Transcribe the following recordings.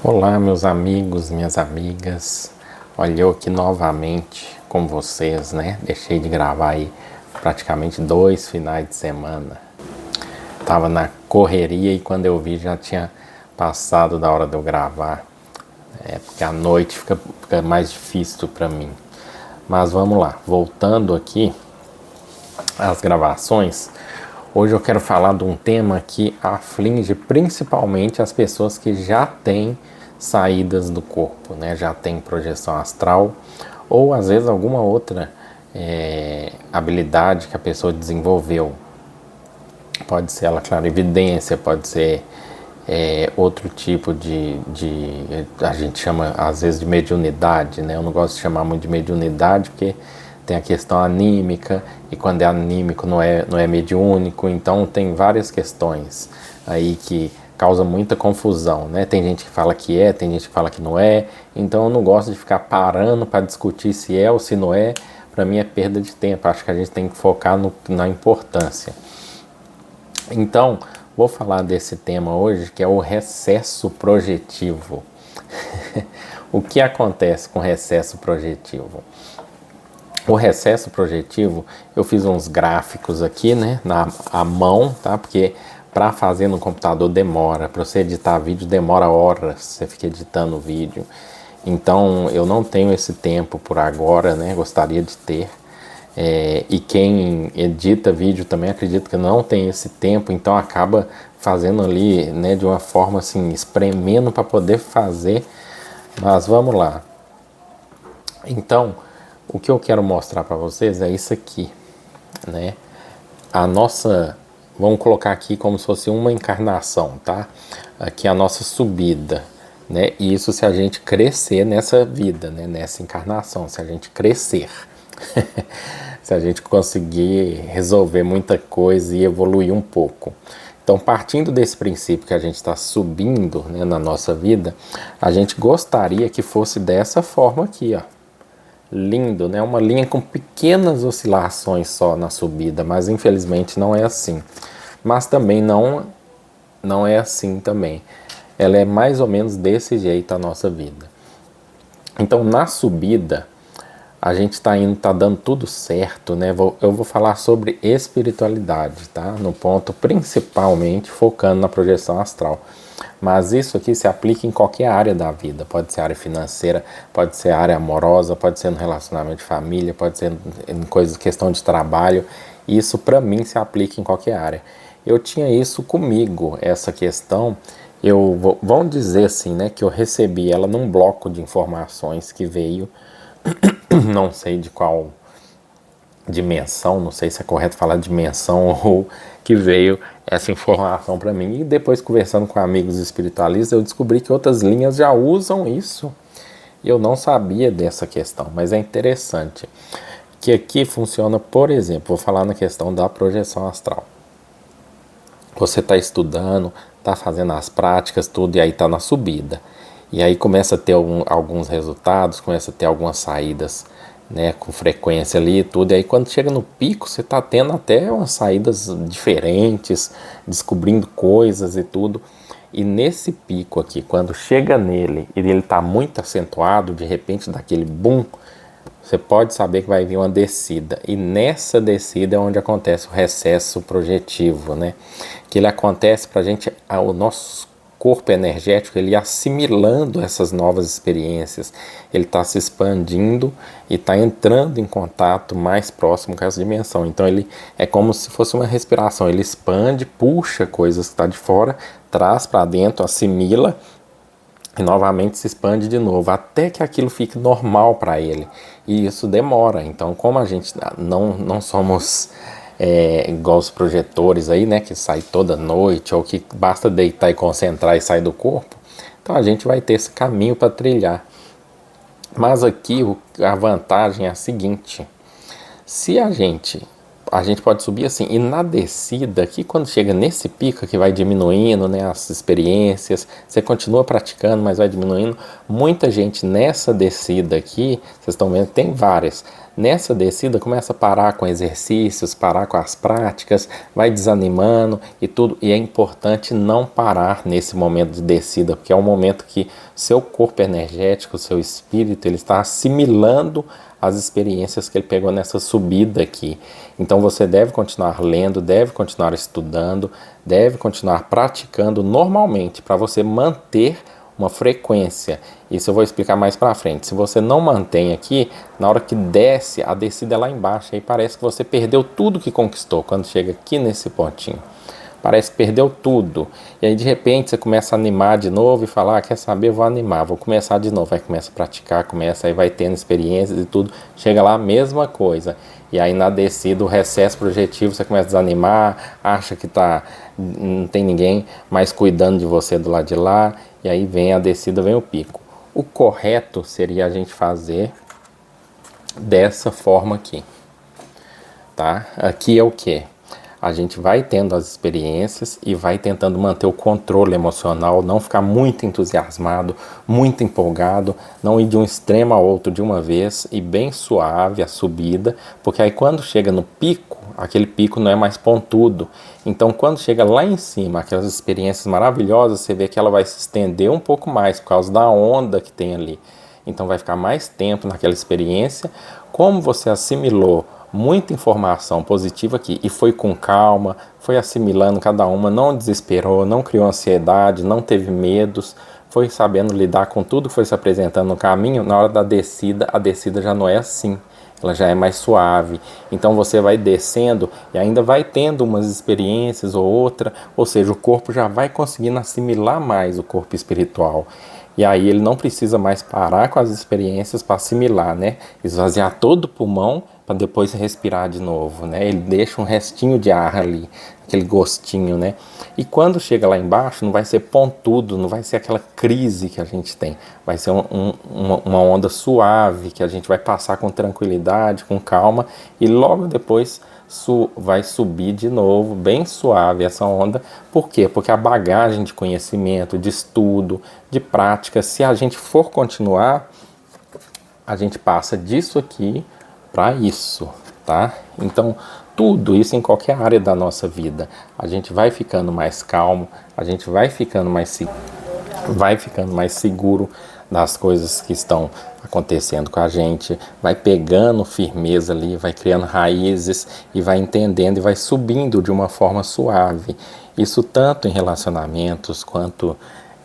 Olá, meus amigos, minhas amigas. Olha, eu aqui novamente com vocês, né? Deixei de gravar aí praticamente 2 finais de semana. Tava na correria e quando eu vi já tinha passado da hora de eu gravar. Porque à noite fica mais difícil para mim. Mas vamos lá, voltando aqui às gravações. Hoje eu quero falar de um tema que aflige principalmente as pessoas que já têm saídas do corpo, né? Já tem projeção astral ou às vezes alguma outra habilidade que a pessoa desenvolveu. Pode ser ela clarividência, pode ser outro tipo a gente chama às vezes de mediunidade, né? Eu não gosto de chamar muito de mediunidade porque tem a questão anímica, e quando é anímico não é mediúnico, então tem várias questões aí que causa muita confusão, né? Tem gente que fala que é, tem gente que fala que não é, então eu não gosto de ficar parando para discutir se é ou se não é. Para mim é perda de tempo, acho que a gente tem que focar na importância. Então, vou falar desse tema hoje, que é o recesso projetivo. O que acontece com recesso projetivo? O recesso projetivo, eu fiz uns gráficos aqui, né, à mão, tá? Porque para fazer no computador demora, para você editar vídeo demora horas, você fica editando o vídeo. Então eu não tenho esse tempo por agora, né? Gostaria de ter. E quem edita vídeo também acredito que não tem esse tempo, então acaba fazendo ali, né, de uma forma assim, espremendo para poder fazer. Mas vamos lá. Então, o que eu quero mostrar para vocês é isso aqui, né? A nossa, vamos colocar aqui como se fosse uma encarnação, tá? Aqui a nossa subida, né? E isso se a gente crescer nessa vida, né? Nessa encarnação, se a gente crescer. Se a gente conseguir resolver muita coisa e evoluir um pouco. Então, partindo desse princípio que a gente está subindo, né, na nossa vida, a gente gostaria que fosse dessa forma aqui, ó. Lindo, né? Uma linha com pequenas oscilações só na subida, mas infelizmente não é assim. Mas também não é assim também. Ela é mais ou menos desse jeito a nossa vida. Então, na subida, a gente tá dando tudo certo, né? Eu vou falar sobre espiritualidade, tá? No ponto principalmente focando na projeção astral. Mas isso aqui se aplica em qualquer área da vida. Pode ser área financeira, pode ser área amorosa, pode ser no relacionamento de família, pode ser em questão de trabalho. Isso para mim se aplica em qualquer área. Eu tinha isso comigo, essa questão. Vamos dizer assim, né, que eu recebi ela num bloco de informações que veio, não sei de qual dimensão, não sei se é correto falar dimensão ou que veio essa informação para mim. E depois, conversando com amigos espiritualistas, eu descobri que outras linhas já usam isso. E eu não sabia dessa questão, mas é interessante que aqui funciona, por exemplo, vou falar na questão da projeção astral. Você está estudando, está fazendo as práticas, tudo, e aí está na subida. E aí começa a ter alguns resultados, começa a ter algumas saídas, né, com frequência ali e tudo. E aí quando chega no pico, você está tendo até umas saídas diferentes, descobrindo coisas e tudo. E nesse pico aqui, quando chega nele e ele está muito acentuado, de repente dá aquele boom, você pode saber que vai vir uma descida. E nessa descida é onde acontece o recesso projetivo, né? Que ele acontece para a gente, o nosso corpo energético, ele assimilando essas novas experiências, ele está se expandindo e está entrando em contato mais próximo com essa dimensão. Então ele é como se fosse uma respiração, ele expande, puxa coisas que está de fora, traz para dentro, assimila e novamente se expande de novo, até que aquilo fique normal para ele. E isso demora. Então, como a gente não somos igual os projetores aí, né, que sai toda noite, ou que basta deitar e concentrar e sair do corpo, então a gente vai ter esse caminho para trilhar. Mas aqui a vantagem é a seguinte: se a gente pode subir assim, e na descida, aqui quando chega nesse pico que vai diminuindo, né, as experiências, você continua praticando, mas vai diminuindo. Muita gente nessa descida aqui, vocês estão vendo, tem várias. Nessa descida começa a parar com exercícios, parar com as práticas, vai desanimando e tudo. E é importante não parar nesse momento de descida, porque é um momento que seu corpo energético, seu espírito, ele está assimilando as experiências que ele pegou nessa subida aqui. Então você deve continuar lendo, deve continuar estudando, deve continuar praticando normalmente para você manter uma frequência. Isso eu vou explicar mais para frente. Se você não mantém aqui, na hora que desce, a descida é lá embaixo, aí parece que você perdeu tudo que conquistou quando chega aqui nesse pontinho. Parece que perdeu tudo. E aí de repente você começa a animar de novo e falar, quer saber, vou animar, vou começar de novo. Aí começa a praticar, aí vai tendo experiências e tudo. Chega lá, a mesma coisa. E aí na descida, o recesso projetivo, você começa a desanimar, acha que não tem ninguém mais cuidando de você do lado de lá. E aí vem a descida, vem o pico. O correto seria a gente fazer dessa forma aqui. Tá? Aqui é o quê? A gente vai tendo as experiências e vai tentando manter o controle emocional, não ficar muito entusiasmado, muito empolgado, não ir de um extremo a outro de uma vez e bem suave a subida, porque aí quando chega no pico, aquele pico não é mais pontudo. Então quando chega lá em cima, aquelas experiências maravilhosas, você vê que ela vai se estender um pouco mais por causa da onda que tem ali. Então vai ficar mais tempo naquela experiência. Como você assimilou muita informação positiva aqui e foi com calma, foi assimilando cada uma, não desesperou, não criou ansiedade, não teve medos, foi sabendo lidar com tudo que foi se apresentando no caminho. Na hora da descida, a descida já não é assim, ela já é mais suave. Então você vai descendo e ainda vai tendo umas experiências ou outra, ou seja, o corpo já vai conseguindo assimilar mais o corpo espiritual. E aí ele não precisa mais parar com as experiências para assimilar, né? Esvaziar todo o pulmão para depois respirar de novo, né? Ele deixa um restinho de ar ali, aquele gostinho, né? E quando chega lá embaixo, não vai ser pontudo, não vai ser aquela crise que a gente tem. Vai ser uma onda suave, que a gente vai passar com tranquilidade, com calma, e logo depois vai subir de novo, bem suave essa onda. Por quê? Porque a bagagem de conhecimento, de estudo, de prática, se a gente for continuar, a gente passa disso aqui para isso, tá? Então, tudo isso em qualquer área da nossa vida, a gente vai ficando mais calmo, a gente vai ficando mais seguro das coisas que estão acontecendo com a gente, vai pegando firmeza ali, vai criando raízes e vai entendendo e vai subindo de uma forma suave. Isso tanto em relacionamentos quanto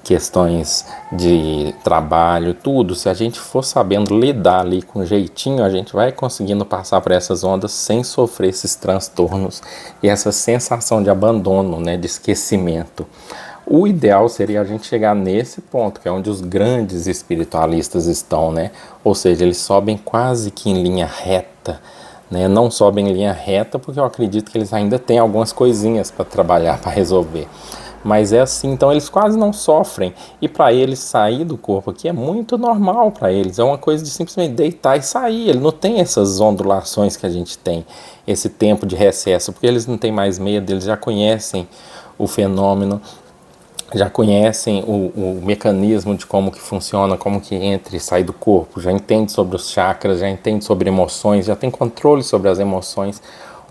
questões de trabalho, tudo. Se a gente for sabendo lidar ali com jeitinho, a gente vai conseguindo passar por essas ondas sem sofrer esses transtornos e essa sensação de abandono, né, de esquecimento. O ideal seria a gente chegar nesse ponto, que é onde os grandes espiritualistas estão, né? Ou seja, eles sobem quase que em linha reta, né? Não sobem em linha reta porque eu acredito que eles ainda têm algumas coisinhas para trabalhar, para resolver. Mas é assim, então eles quase não sofrem. E para eles sair do corpo aqui é muito normal para eles. É uma coisa de simplesmente deitar e sair. Ele não tem essas ondulações que a gente tem, esse tempo de recesso, porque eles não têm mais medo, eles já conhecem o fenômeno, já conhecem o mecanismo de como que funciona, como que entra e sai do corpo, já entende sobre os chakras, já entende sobre emoções, já tem controle sobre as emoções.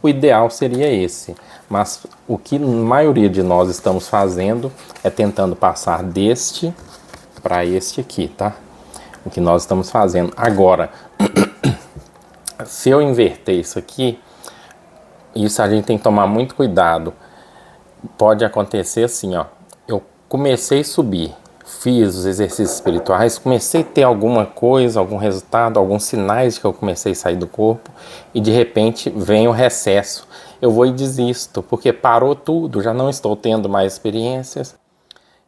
O ideal seria esse, mas o que a maioria de nós estamos fazendo é tentando passar deste para este aqui, tá? O que nós estamos fazendo. Agora, se eu inverter isso aqui, isso a gente tem que tomar muito cuidado. Pode acontecer assim, ó. Eu comecei a subir, fiz os exercícios espirituais, comecei a ter alguma coisa, algum resultado, alguns sinais de que eu comecei a sair do corpo e de repente vem o recesso. Eu vou e desisto, porque parou tudo, já não estou tendo mais experiências.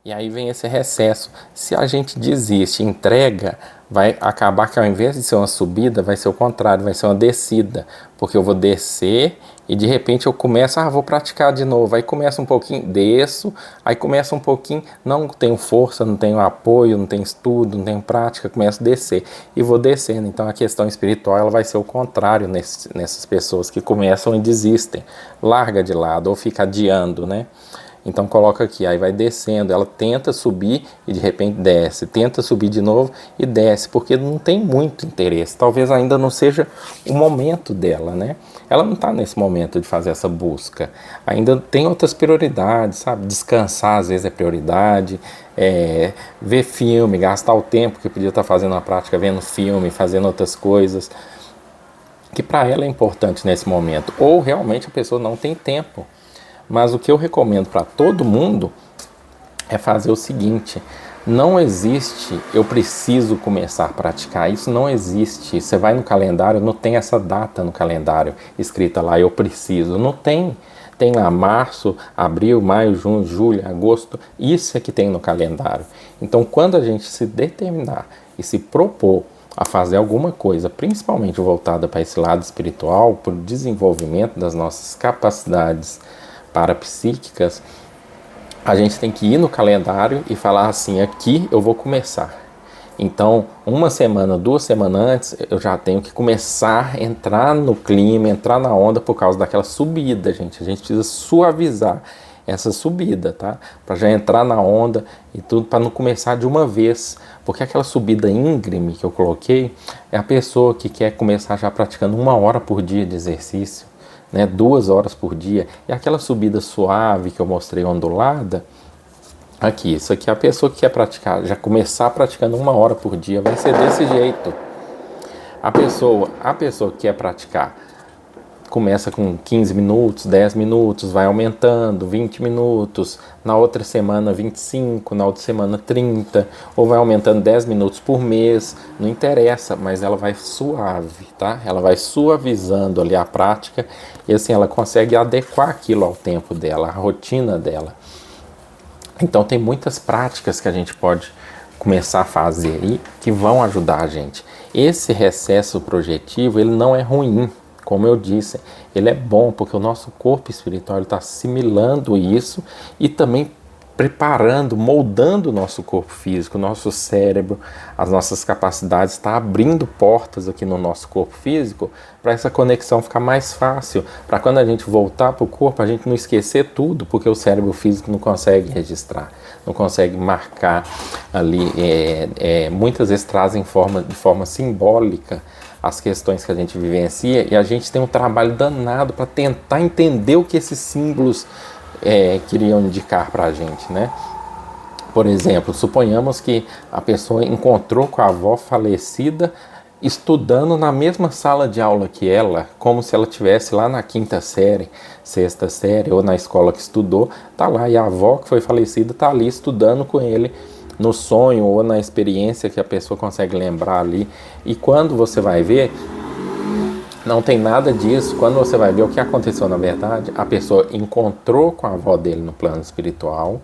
E aí vem esse recesso. Se a gente desiste, entrega, vai acabar que ao invés de ser uma subida, vai ser o contrário, vai ser uma descida. Porque eu vou descer e de repente eu começo, vou praticar de novo. Aí começa um pouquinho, desço, aí começa um pouquinho, não tenho força, não tenho apoio, não tenho estudo, não tenho prática, começo a descer. E vou descendo. Então a questão espiritual ela vai ser o contrário nessas pessoas que começam e desistem. Larga de lado ou fica adiando, né? Então coloca aqui, aí vai descendo, ela tenta subir e de repente desce, tenta subir de novo e desce, porque não tem muito interesse, talvez ainda não seja o momento dela, né? Ela não está nesse momento de fazer essa busca, ainda tem outras prioridades, sabe? Descansar às vezes é prioridade, ver filme, gastar o tempo que podia estar fazendo a prática, vendo filme, fazendo outras coisas, que para ela é importante nesse momento, ou realmente a pessoa não tem tempo. Mas o que eu recomendo para todo mundo é fazer o seguinte: não existe eu preciso começar a praticar, isso não existe. Você vai no calendário, não tem essa data no calendário escrita lá, eu preciso, não tem. Tem lá março, abril, maio, junho, julho, agosto, isso é que tem no calendário. Então quando a gente se determinar e se propor a fazer alguma coisa, principalmente voltada para esse lado espiritual, para o desenvolvimento das nossas capacidades parapsíquicas, a gente tem que ir no calendário e falar assim: aqui eu vou começar. Então, uma semana, 2 semanas antes, eu já tenho que começar a entrar no clima, entrar na onda por causa daquela subida, gente. A gente precisa suavizar essa subida, tá? Para já entrar na onda e tudo, para não começar de uma vez. Porque aquela subida íngreme que eu coloquei é a pessoa que quer começar já praticando 1 hora por dia de exercício, né, 2 horas por dia, e aquela subida suave que eu mostrei ondulada, aqui, isso aqui é a pessoa que quer praticar, já começar praticando 1 hora por dia, vai ser desse jeito. A pessoa que quer praticar, começa com 15 minutos, 10 minutos, vai aumentando, 20 minutos, na outra semana 25, na outra semana 30, ou vai aumentando 10 minutos por mês, não interessa, mas ela vai suave, tá? Ela vai suavizando ali a prática e assim ela consegue adequar aquilo ao tempo dela, à rotina dela. Então tem muitas práticas que a gente pode começar a fazer aí que vão ajudar a gente. Esse recesso projetivo, ele não é ruim. Como eu disse, ele é bom porque o nosso corpo espiritual está assimilando isso e também preparando, moldando o nosso corpo físico, o nosso cérebro, as nossas capacidades, está abrindo portas aqui no nosso corpo físico para essa conexão ficar mais fácil, para quando a gente voltar para o corpo, a gente não esquecer tudo, porque o cérebro físico não consegue registrar, não consegue marcar ali, muitas vezes trazem de forma simbólica as questões que a gente vivencia, e a gente tem um trabalho danado para tentar entender o que esses símbolos queriam indicar para a gente, né? Por exemplo, suponhamos que a pessoa encontrou com a avó falecida estudando na mesma sala de aula que ela, como se ela estivesse lá na 5ª série, 6ª série, ou na escola que estudou, tá lá, e a avó que foi falecida tá ali estudando com ele no sonho ou na experiência que a pessoa consegue lembrar ali. E quando você vai ver, não tem nada disso. Quando você vai ver o que aconteceu na verdade, a pessoa encontrou com a avó dele no plano espiritual,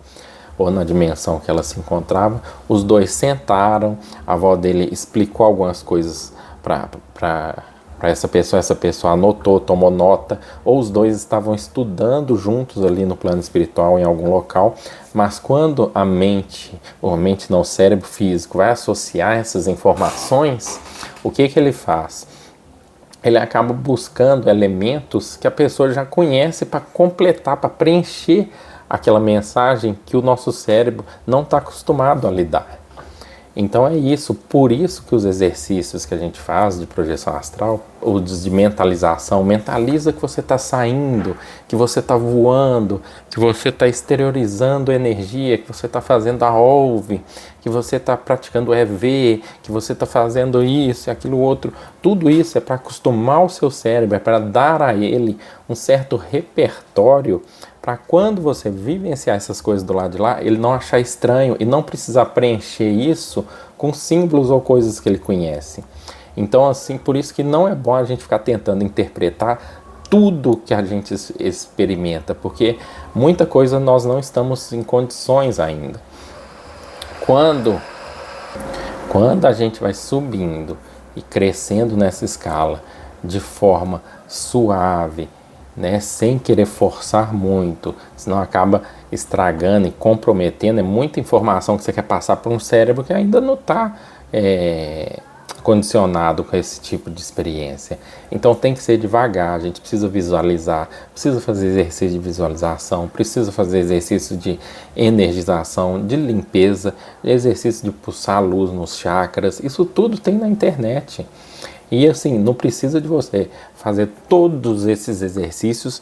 ou na dimensão que ela se encontrava, os dois sentaram, a avó dele explicou algumas coisas para essa pessoa anotou, tomou nota, ou os dois estavam estudando juntos ali no plano espiritual em algum local, mas quando a mente, ou a mente não, o cérebro físico vai associar essas informações, o que ele faz? Ele acaba buscando elementos que a pessoa já conhece para completar, para preencher aquela mensagem que o nosso cérebro não está acostumado a lidar. Então é isso, por isso que os exercícios que a gente faz de projeção astral, ou de mentalização, mentaliza que você está saindo, que você está voando, que você está exteriorizando energia, que você está fazendo a OLV, que você está praticando o EV, que você está fazendo isso e aquilo outro. Tudo isso é para acostumar o seu cérebro, é para dar a ele um certo repertório para quando você vivenciar essas coisas do lado de lá, ele não achar estranho e não precisar preencher isso com símbolos ou coisas que ele conhece. Então, assim, por isso que não é bom a gente ficar tentando interpretar tudo que a gente experimenta, porque muita coisa nós não estamos em condições ainda. Quando a gente vai subindo e crescendo nessa escala de forma suave, né, sem querer forçar muito, senão acaba estragando e comprometendo. É muita informação que você quer passar para um cérebro que ainda não está condicionado com esse tipo de experiência. Então tem que ser devagar, a gente precisa visualizar, precisa fazer exercício de visualização, precisa fazer exercício de energização, de limpeza, exercício de pulsar luz nos chakras, isso tudo tem na internet. E assim, não precisa de você fazer todos esses exercícios,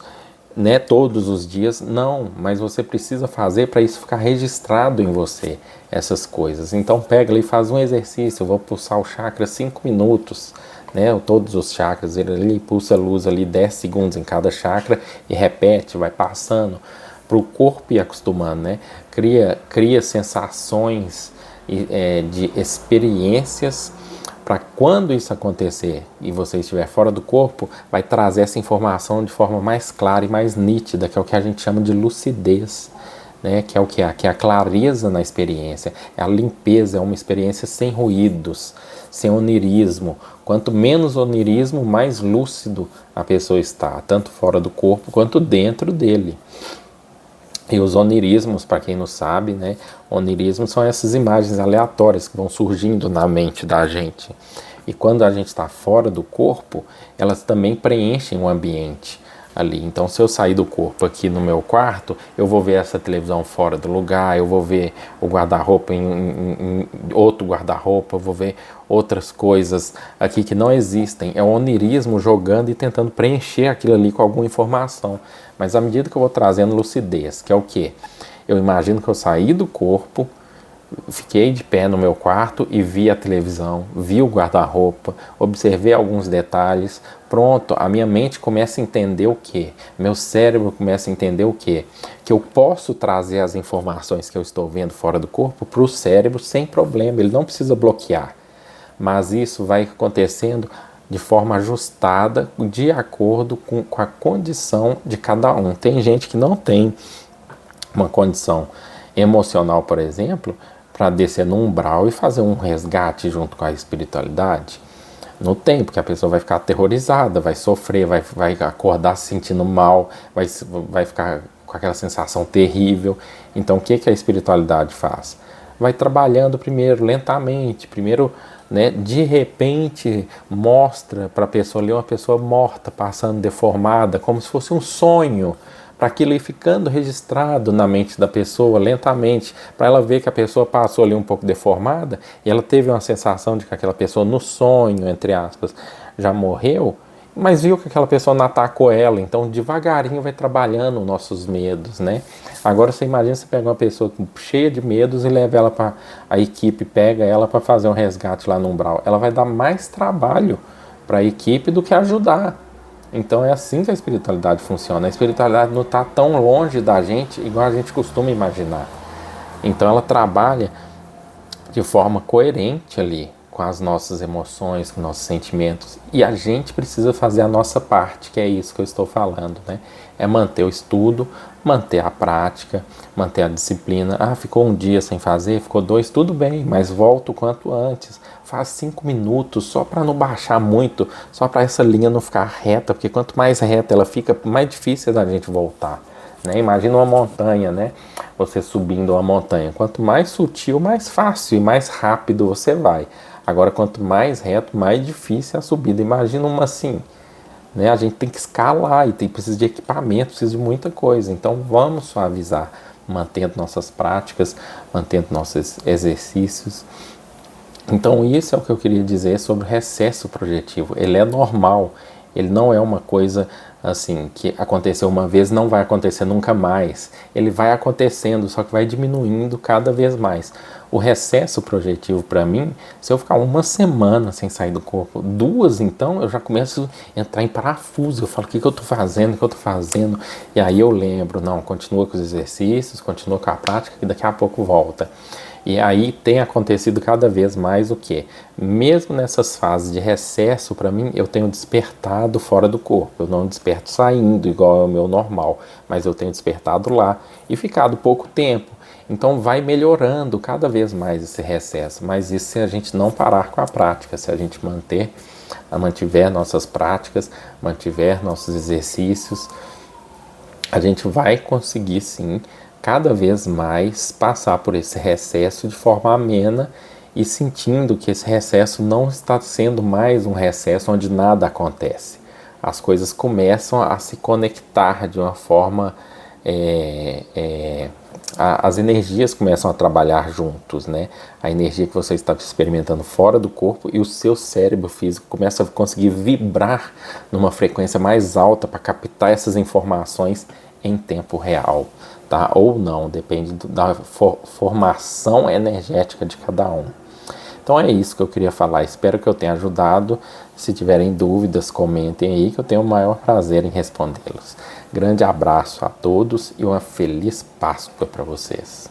né, todos os dias, não, mas você precisa fazer para isso ficar registrado em você, essas coisas. Então pega ali e faz um exercício, eu vou pulsar o chakra 5 minutos, né, todos os chakras, ele ali pulsa a luz ali 10 segundos em cada chakra e repete, vai passando para o corpo ir acostumando, né, cria sensações de experiências para quando isso acontecer e você estiver fora do corpo, vai trazer essa informação de forma mais clara e mais nítida, que é o que a gente chama de lucidez, né? Que é o que é a clareza na experiência, é a limpeza, é uma experiência sem ruídos, sem onirismo. Quanto menos onirismo, mais lúcido a pessoa está, tanto fora do corpo quanto dentro dele. E os onirismos, para quem não sabe, né? Onirismos são essas imagens aleatórias que vão surgindo na mente da gente. E quando a gente está fora do corpo, elas também preenchem o ambiente ali. Então, se eu sair do corpo aqui no meu quarto, eu vou ver essa televisão fora do lugar, eu vou ver o guarda-roupa em outro guarda-roupa, eu vou ver outras coisas aqui que não existem. É o onirismo jogando e tentando preencher aquilo ali com alguma informação. Mas à medida que eu vou trazendo lucidez, que é o quê? Eu imagino que eu saí do corpo, fiquei de pé no meu quarto e vi a televisão, vi o guarda-roupa, observei alguns detalhes, pronto, a minha mente começa a entender o quê? Meu cérebro começa a entender o quê? Que eu posso trazer as informações que eu estou vendo fora do corpo para o cérebro sem problema, ele não precisa bloquear. Mas isso vai acontecendo de forma ajustada, de acordo com a condição de cada um. Tem gente que não tem uma condição emocional, por exemplo, para descer no umbral e fazer um resgate junto com a espiritualidade. Não tem, porque a pessoa vai ficar aterrorizada, vai sofrer, vai acordar se sentindo mal, vai ficar com aquela sensação terrível. Então o que a espiritualidade faz? Vai trabalhando primeiro, lentamente, primeiro, né, de repente mostra para a pessoa ali uma pessoa morta, passando deformada, como se fosse um sonho, para aquilo ir ficando registrado na mente da pessoa lentamente, para ela ver que a pessoa passou ali um pouco deformada e ela teve uma sensação de que aquela pessoa no sonho, entre aspas, já morreu, mas viu que aquela pessoa não atacou ela, então devagarinho vai trabalhando os nossos medos, né? Agora você imagina, você pega uma pessoa cheia de medos e leva ela para a equipe, pega ela para fazer um resgate lá no umbral, ela vai dar mais trabalho para a equipe do que ajudar. Então é assim que a espiritualidade funciona. A espiritualidade não está tão longe da gente igual a gente costuma imaginar. Então ela trabalha de forma coerente ali com as nossas emoções, com nossos sentimentos. E a gente precisa fazer a nossa parte, que é isso que eu estou falando, né? É manter o estudo, manter a prática, manter a disciplina. Ah, ficou um dia sem fazer, ficou 2, tudo bem, mas volta o quanto antes. Faz 5 minutos, só para não baixar muito, só para essa linha não ficar reta, porque quanto mais reta ela fica, mais difícil é da gente voltar. Né? Imagina uma montanha, né? Você subindo uma montanha. Quanto mais sutil, mais fácil e mais rápido você vai. Agora, quanto mais reto, mais difícil é a subida. Imagina uma assim, né? A gente tem que escalar e precisa de equipamento, precisa de muita coisa. Então, vamos suavizar, mantendo nossas práticas, mantendo nossos exercícios. Então, isso é o que eu queria dizer sobre o recesso projetivo. Ele é normal, ele não é uma coisa assim que aconteceu uma vez, não vai acontecer nunca mais. Ele vai acontecendo, só que vai diminuindo cada vez mais. O recesso projetivo para mim, se eu ficar uma semana sem sair do corpo, 2 então, eu já começo a entrar em parafuso. Eu falo, o que eu estou fazendo, o que eu estou fazendo? E aí eu lembro, não, continua com os exercícios, continua com a prática, que daqui a pouco volta. E aí tem acontecido cada vez mais o que? Mesmo nessas fases de recesso, para mim, eu tenho despertado fora do corpo. Eu não desperto saindo, igual é o meu normal, mas eu tenho despertado lá e ficado pouco tempo. Então vai melhorando cada vez mais esse recesso, mas isso se a gente não parar com a prática, se a gente mantiver nossas práticas, mantiver nossos exercícios, a gente vai conseguir sim cada vez mais passar por esse recesso de forma amena e sentindo que esse recesso não está sendo mais um recesso onde nada acontece. As coisas começam a se conectar de uma forma, as energias começam a trabalhar juntos, né? A energia que você está experimentando fora do corpo e o seu cérebro físico começa a conseguir vibrar numa frequência mais alta para captar essas informações em tempo real, tá? Ou não, depende da formação energética de cada um. Então é isso que eu queria falar, espero que eu tenha ajudado. Se tiverem dúvidas, comentem aí que eu tenho o maior prazer em respondê-los. Grande abraço a todos e uma feliz Páscoa para vocês.